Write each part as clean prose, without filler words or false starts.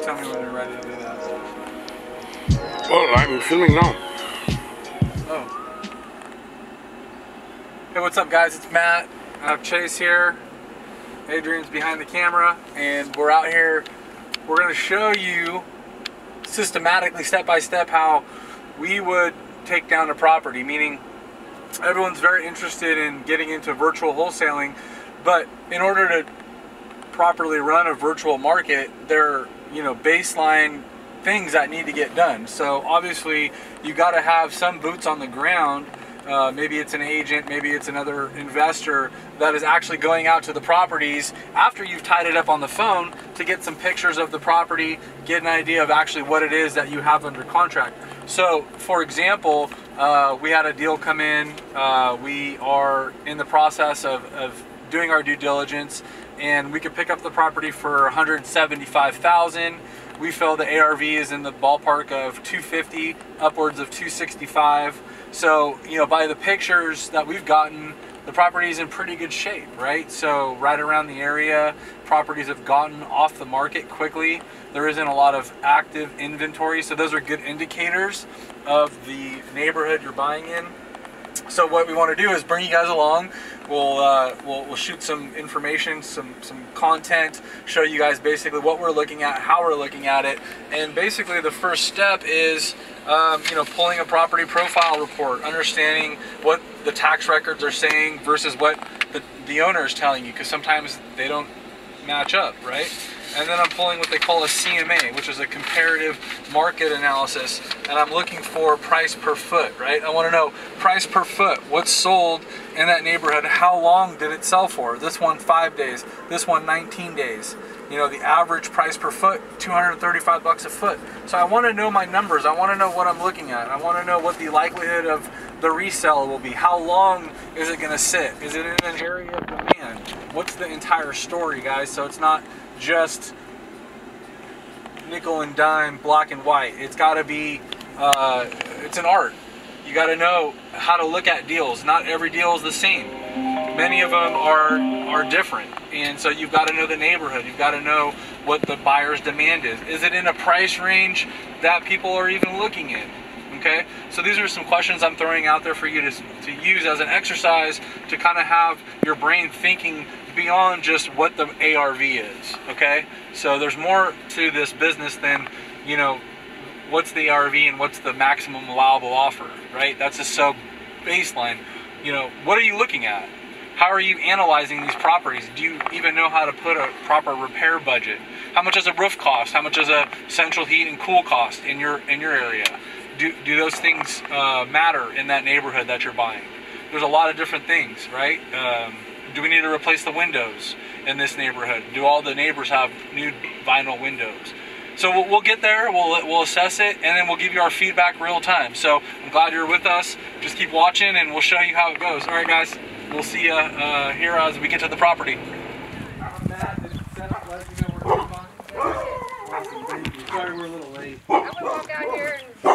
tell me when you're ready to do that. Well, I'm filming now. Oh. Hey, what's up, guys? It's Matt. I have Chase here. Adrian's behind the camera, and we're out here. We're going to show you systematically, step by step, how we would take down a property. Meaning, everyone's very interested in getting into virtual wholesaling, but in order to properly run a virtual market, there are, baseline things that need to get done. So obviously you got to have some boots on the ground. Maybe it's an agent, maybe it's another investor that is actually going out to the properties after you've tied it up on the phone to get some pictures of the property, get an idea of actually what it is that you have under contract. So for example, we had a deal come in. We are in the process of doing our due diligence, and we could pick up the property for $175,000. We feel the ARV is in the ballpark of $250, upwards of $265. So, by the pictures that we've gotten, the property is in pretty good shape, right? So right around the area, properties have gotten off the market quickly. There isn't a lot of active inventory, so those are good indicators of the neighborhood you're buying in. So what we want to do is bring you guys along. We'll shoot some information, some content, show you guys basically what we're looking at, how we're looking at it, and basically the first step is pulling a property profile report, understanding what the tax records are saying versus what the owner is telling you, because sometimes they don't match up, right? And then I'm pulling what they call a CMA, which is a comparative market analysis, and I'm looking for price per foot, right? I want to know price per foot, what's sold in that neighborhood, how long did it sell for? This one 5 days, this one 19 days. The average price per foot, $235 a foot. So I want to know my numbers. I want to know what I'm looking at. I want to know what the likelihood of the resale will be. How long is it going to sit? Is it in an area of demand? What's the entire story, guys? So it's not just nickel and dime, black and white. It's got to be, it's an art. You got to know how to look at deals. Not every deal is the same. Many of them are different, and so you've got to know the neighborhood. You've got to know what the buyer's demand is. Is it in a price range that people are even looking in? Okay, so these are some questions I'm throwing out there for you to use as an exercise to kind of have your brain thinking beyond just what the ARV is. Okay, so there's more to this business than what's the ARV and what's the maximum allowable offer, right? That's just so baseline. What are you looking at? How are you analyzing these properties? Do you even know how to put a proper repair budget? How much does a roof cost? How much does a central heat and cool cost in your area? Do those things matter in that neighborhood that you're buying? There's a lot of different things, right? Do we need to replace the windows in this neighborhood? Do all the neighbors have new vinyl windows? So we'll get there, we'll assess it, and then we'll give you our feedback real time. So I'm glad you're with us. Just keep watching and we'll show you how it goes. All right, guys, we'll see you here as we get to the property. Matt, did it set up, let you know where we're going? Awesome, thank you. Sorry we're a little late. I'm going to walk out here and... A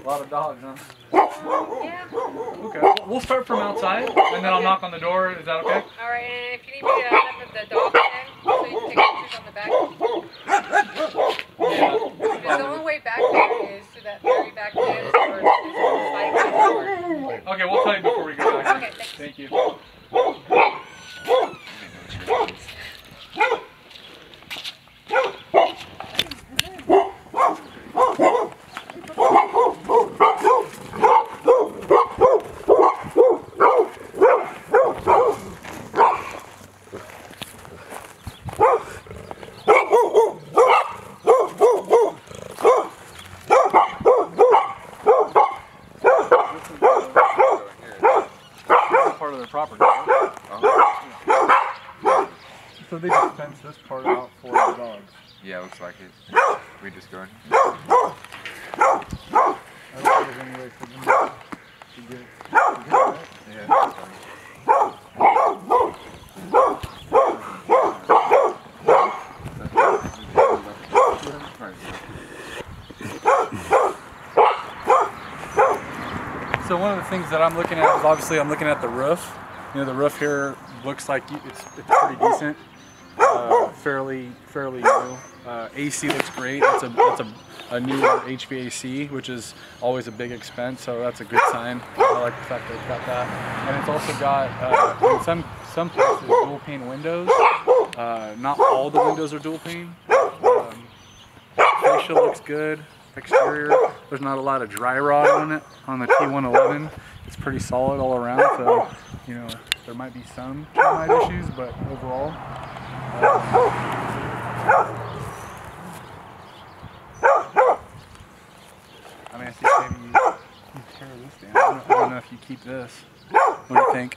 lot of dogs, huh? Yeah. Okay, we'll start from outside, and then I'll knock on the door. Is that okay? All right, and if you need me to let the dog in, so you can take pictures on the back. Yeah. The only way back there is to that very back fence or sliding door. Okay, we'll tell you before we go back. Okay, thanks. Thank you. Part of their property. So they just fence this part out for the dogs. Yeah, looks like it. We just go in. I don't think there's any way for them to get it. Yeah, that's fine. So one of the things that I'm looking at is obviously I'm looking at the roof. The roof here looks like it's pretty decent. fairly new. AC looks great. It's a newer HVAC, which is always a big expense, so that's a good sign. I like the fact that it's got that, and it's also got in some places dual pane windows. Not all the windows are dual pane. Fascia looks good. Exterior, there's not a lot of dry rot on it on the T111. It's pretty solid all around, so you know there might be some termite issues, but overall I mean, I think maybe you tear this down. I don't know if you keep this. What do you think?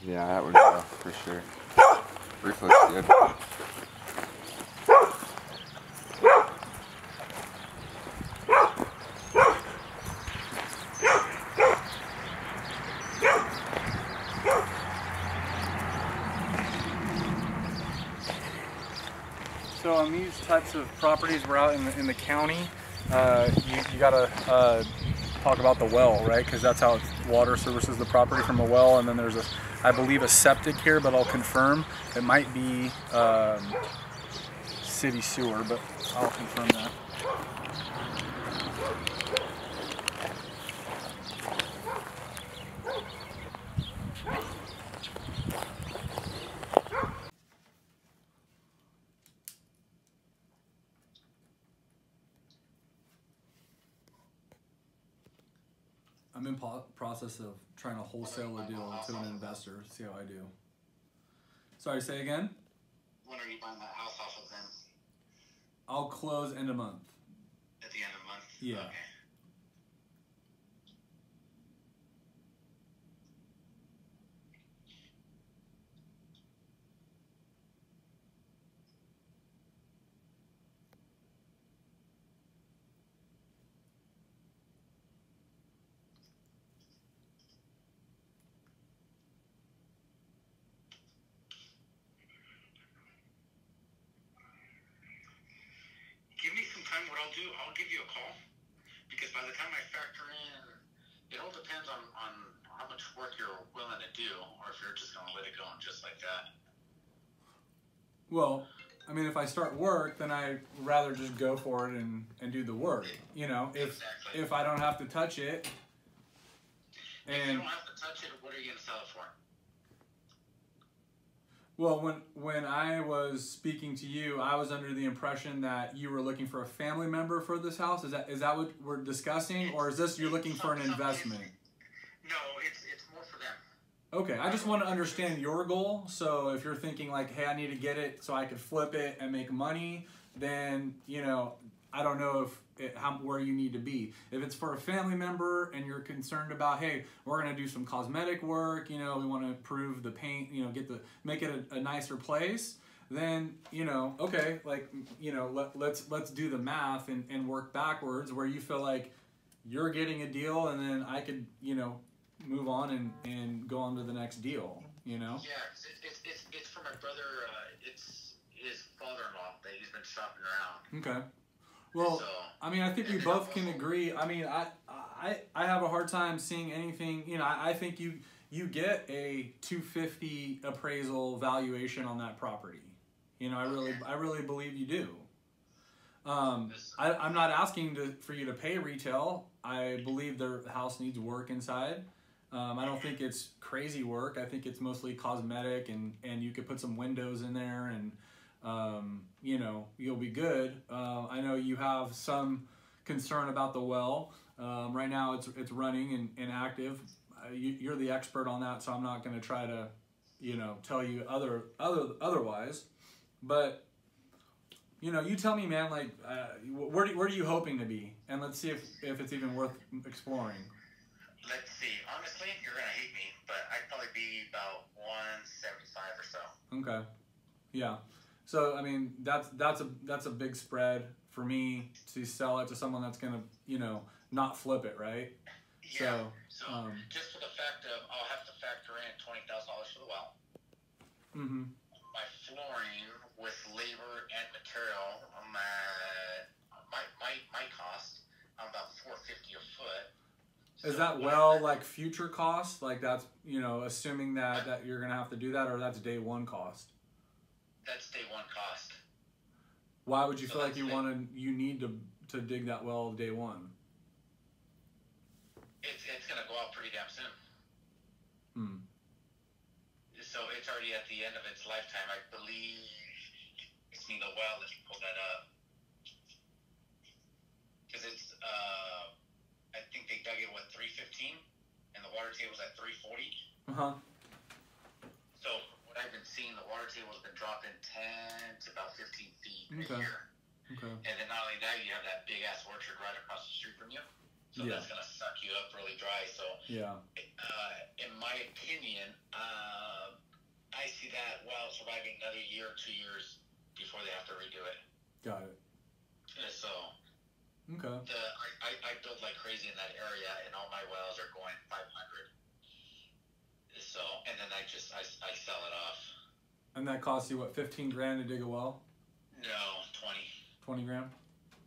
Yeah, that would go for sure. Roof looks good. So on these types of properties, we're out in the county. You gotta talk about the well, right? Because that's how water services the property from a well, and then there's I believe a septic here, but I'll confirm. It might be city sewer, but I'll confirm that. I'm in process of trying to wholesale a deal to an investor. See how I do. Sorry, say again? When are you buying that house off of them? I'll close end of month. At the end of the month? Yeah. Okay. Give me some time. What I'll do, I'll give you a call, because by the time I factor in, it all depends on how much work you're willing to do, or if you're just going to let it go and just like that. Well, I mean, if I start work, then I'd rather just go for it and do the work. You know, Exactly. if I don't have to touch it. If you And don't have to touch it, what are you going to sell it for? well, when I was speaking to you, I was under the impression that you were looking for a family member for this house. Is that what we're discussing, or is this you're looking for an investment? No, it's more for them. Okay, I just want to understand your goal. So if you're thinking like, hey, I need to get it so I could flip it and make money, then, you know, I don't know where you need to be. If it's for a family member and you're concerned about, hey, we're gonna do some cosmetic work, you know, we want to improve the paint, you know, make it a nicer place, then, you know, okay, like, you know, let's do the math and work backwards where you feel like you're getting a deal, and then I could, you know, move on and go on to the next deal, you know? Yeah, it's for my brother. It's his father-in-law that he's been shopping around. Okay. Well, So, I mean, I think we both can agree. I mean, I have a hard time seeing anything, you know, I think you get a 250 appraisal valuation on that property. You know, I really believe you do. I'm not asking for you to pay retail. I believe the house needs work inside. I don't think it's crazy work. I think it's mostly cosmetic, and you could put some windows in there, and you know, you'll be good. I know you have some concern about the well. Right now it's running and active. You're the expert on that, so I'm not going to try to, you know, tell you otherwise. But, you know, you tell me, man, like, where are you hoping to be? And let's see if it's even worth exploring. let's see. Honestly, you're gonna hate me, but I'd probably be about 175 or so. Okay. Yeah. So I mean, that's a big spread for me to sell it to someone that's gonna, you know, not flip it, right? Yeah. So just for the fact of, I'll have to factor in $20,000 for the well. Mm-hmm. My flooring with labor and material, my cost, I'm about $450 a foot. Is So that well like future cost? Like that's, you know, assuming that you're gonna have to do that, or that's day one cost? That's day one cost. Why would you feel like you need to dig that well day one? It's gonna go out pretty damn soon. Hmm. So it's already at the end of its lifetime, I believe. It's need a well. Let me pull that up. Because it's, I think they dug it with 315, and the water table's at 340. So what I've been seeing, the water table has been dropping 10 to about 15 feet a year. Okay. And then not only that, you have that big ass orchard right across the street from you. So that's gonna suck you up really dry. So in my opinion, I see that well surviving another year or 2 years before they have to redo it. Got it. So I build like crazy in that area, and all my wells are going 500. So and then I sell it off. And that costs you what, 15 grand to dig a well? No, 20. 20 grand?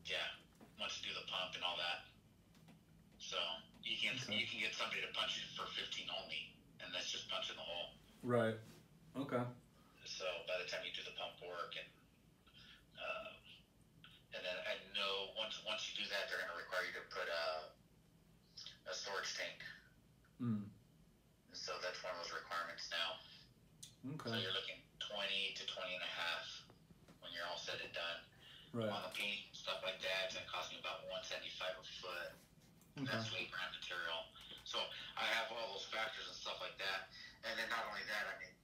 Yeah, once you do the pump and all that. So you can get somebody to punch it for 15 only, and that's just punching the hole. Right. Okay. So by the time you do the pump work and then I know once you do that, they're going to require you to put a storage tank. So that's one of those requirements now. Okay. So you're looking 20 to 20 and a half when you're all said and done. Right. On the paint, stuff like that, it's going to cost me about $175 a foot. Okay. That's weight brand material. So I have all those factors and stuff like that. And then not only that, I mean,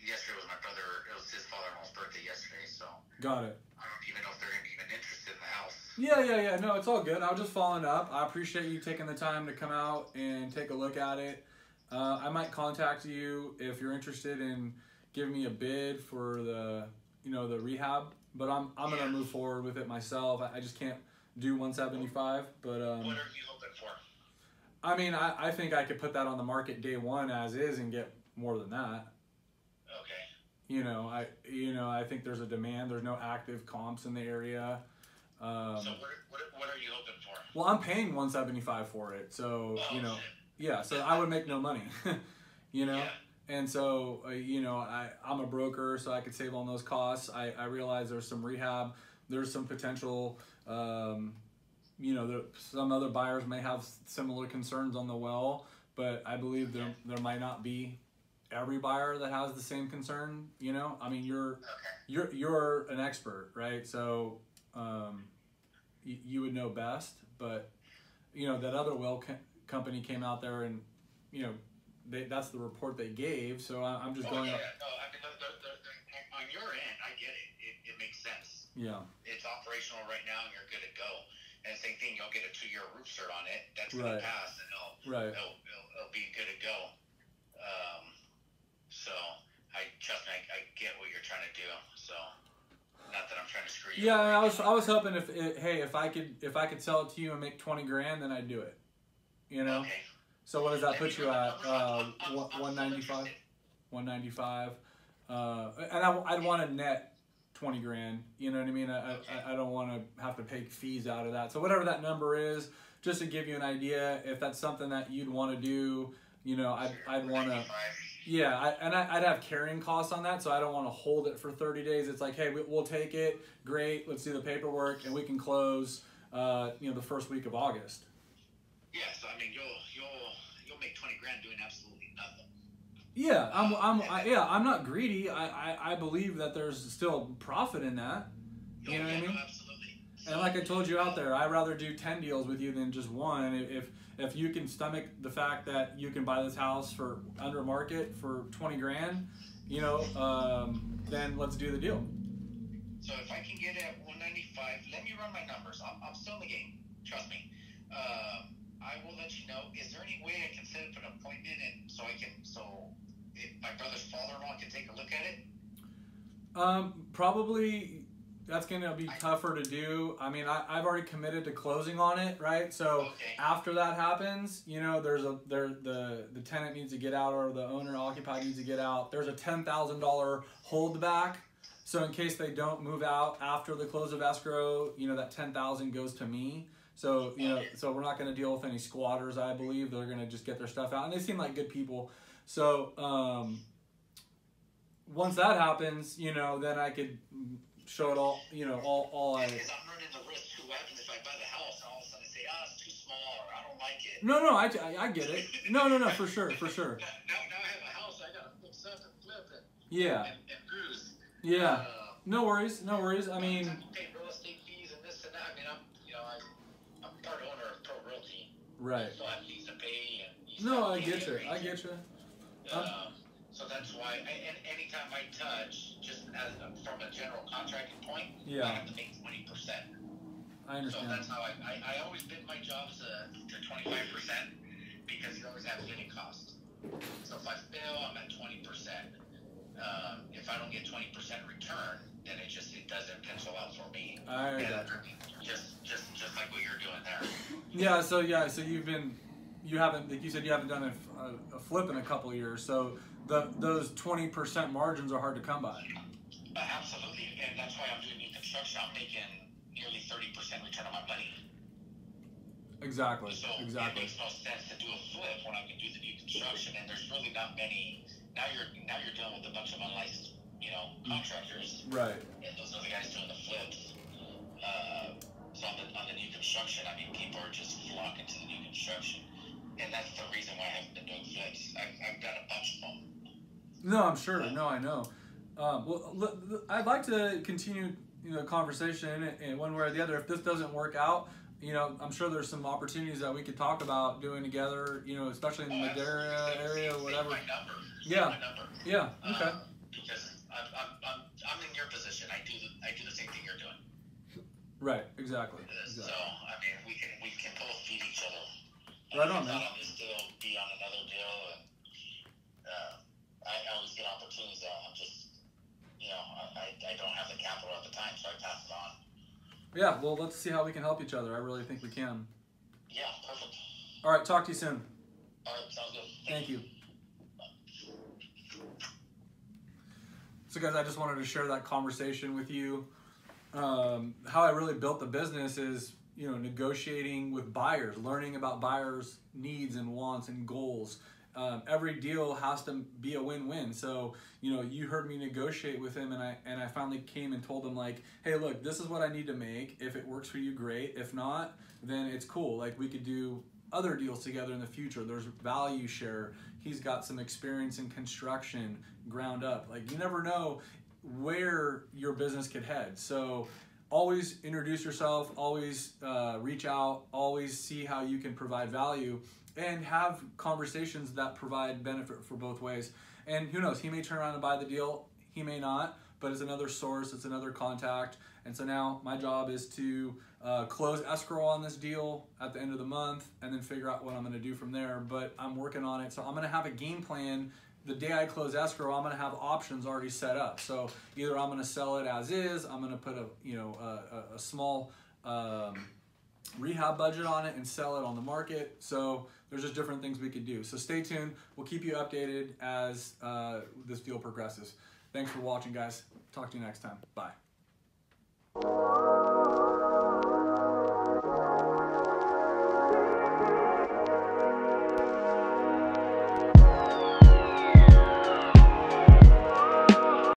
yesterday was my brother, it was his father-in-law's birthday yesterday, so. Got it. I don't even know if they're even interested in the house. Yeah. No, it's all good. I was just following up. I appreciate you taking the time to come out and take a look at it. I might contact you if you're interested in giving me a bid for the rehab, but I'm gonna move forward with it myself. I just can't do 175, but what are you hoping for? I mean, I think I could put that on the market day one as is and get more than that. Okay. I think there's a demand. There's no active comps in the area. So what are you hoping for? Well, I'm paying 175 for it, so so I would make no money, Yeah. And so I'm a broker, so I could save on those costs. I realize there's some rehab, there's some potential. Some other buyers may have similar concerns on the well, but I believe there might not be every buyer that has the same concern. I mean, you're an expert, right? So you would know best, but that other well company came out there and that's the report they gave. So I'm just going up. No, I mean, on your end, I get it. It makes sense. Yeah. It's operational right now, and you're good to go. And same thing, you'll get a 2-year roof cert on it. That's going to pass, and it'll be good to go. So trust me, I get what you're trying to do. So not that I'm trying to screw you. Yeah, I was hoping if I could sell it to you and make 20 grand, then I'd do it. Okay. So what does that put you at? 195. 195. And I'd want to net 20 grand. You know what I mean? I don't want to have to pay fees out of that. So whatever that number is, just to give you an idea, if that's something that you'd want to do, I'd want to. Yeah, I'd have carrying costs on that, so I don't want to hold it for 30 days. It's like, hey, we'll take it. Great, let's do the paperwork, and we can close, the first week of August. Yeah, so I mean, you'll make 20 grand doing absolutely nothing. Yeah, I'm not greedy. I believe that there's still profit in that. You know what I mean? Absolutely. And like I told you out there, I'd rather do 10 deals with you than just one. If you can stomach the fact that you can buy this house for under market for 20 grand, then let's do the deal. So if I can get it at 195, let me run my numbers. I'm still in the game. Trust me. I will let you know. Is there any way I can set up an appointment and so if my brother's father-in-law can take a look at it? Probably that's going to be tougher to do. I mean, I've already committed to closing on it, right? So after that happens, the tenant needs to get out or the owner occupied needs to get out. There's a $10,000 holdback. So in case they don't move out after the close of escrow, that $10,000 goes to me. So, so we're not going to deal with any squatters, I believe. They're going to just get their stuff out. And they seem like good people. So, once that happens, you know, then I could show it all, you know, all I... Because I'm running the risk too. What happens if I buy the house and all of a sudden they say, it's too small, or I don't like it? No, I get it. No, for sure. Now I have a house I gotta fix up and flip it. Yeah. And bruise. Yeah. No worries. I mean, I pay real estate fees and this and that. I mean, I'm part owner of Pro Realty. right. So I have fees to pay and. No, I get you. So that's why, and anytime I touch, just as from a general contracting point, Yeah. I have to make 20%. I understand. So that's how I always bid my jobs to 25% because you always have bidding costs. So if I fail, I'm at 20%. If I don't get 20% return, then it doesn't pencil out for me. I got you. Just like what you're doing there. Yeah. So you haven't, like you said, you haven't done a flip in a couple of years. So those 20% margins are hard to come by. Absolutely, and that's why I'm doing new construction. I'm making nearly 30% return on my money. Exactly. So it makes no sense to do a flip when I can do the new construction, and there's really not many. Now you're dealing with a bunch of unlicensed, contractors. Right. And those are the guys doing the flips. So on the new construction, I mean, people are just flocking to the new construction, and that's the reason why I haven't been doing flips. I've done a bunch of them. No, I'm sure. No, I know. I'd like to continue, the conversation in one way or the other. If this doesn't work out, I'm sure there's some opportunities that we could talk about doing together. Especially in the Madera area or whatever. My number. Yeah. My number. Yeah. Okay. Because I'm in your position. I do the same thing you're doing. Right. Exactly. So I mean, we can both feed each other. Right on, man. Not on this deal, be on another deal, and I always get opportunities that I'm just, I don't have the capital at the time, so I pass it on. Yeah, well, let's see how we can help each other. I really think we can. Yeah, perfect. All right, talk to you soon. All right, sounds good. Thank you. So, guys, I just wanted to share that conversation with you. How I really built the business is, negotiating with buyers, learning about buyers' needs and wants and goals. Every deal has to be a win-win. So, you heard me negotiate with him, and I finally came and told him, like, hey, look, this is what I need to make. If it works for you, great. If not, then it's cool. Like, we could do other deals together in the future. There's value share. He's got some experience in construction, ground up. Like, you never know where your business could head. So always introduce yourself, always reach out, always see how you can provide value, and have conversations that provide benefit for both ways. And who knows, he may turn around and buy the deal, he may not, but it's another source, it's another contact. And so now my job is to close escrow on this deal at the end of the month and then figure out what I'm gonna do from there. But I'm working on it, so I'm gonna have a game plan. The day I close escrow, I'm gonna have options already set up. So either I'm gonna sell it as is, I'm gonna put a small rehab budget on it and sell it on the market. So there's just different things we could do. So stay tuned. We'll keep you updated as this deal progresses. Thanks for watching, guys. Talk to you next time. Bye.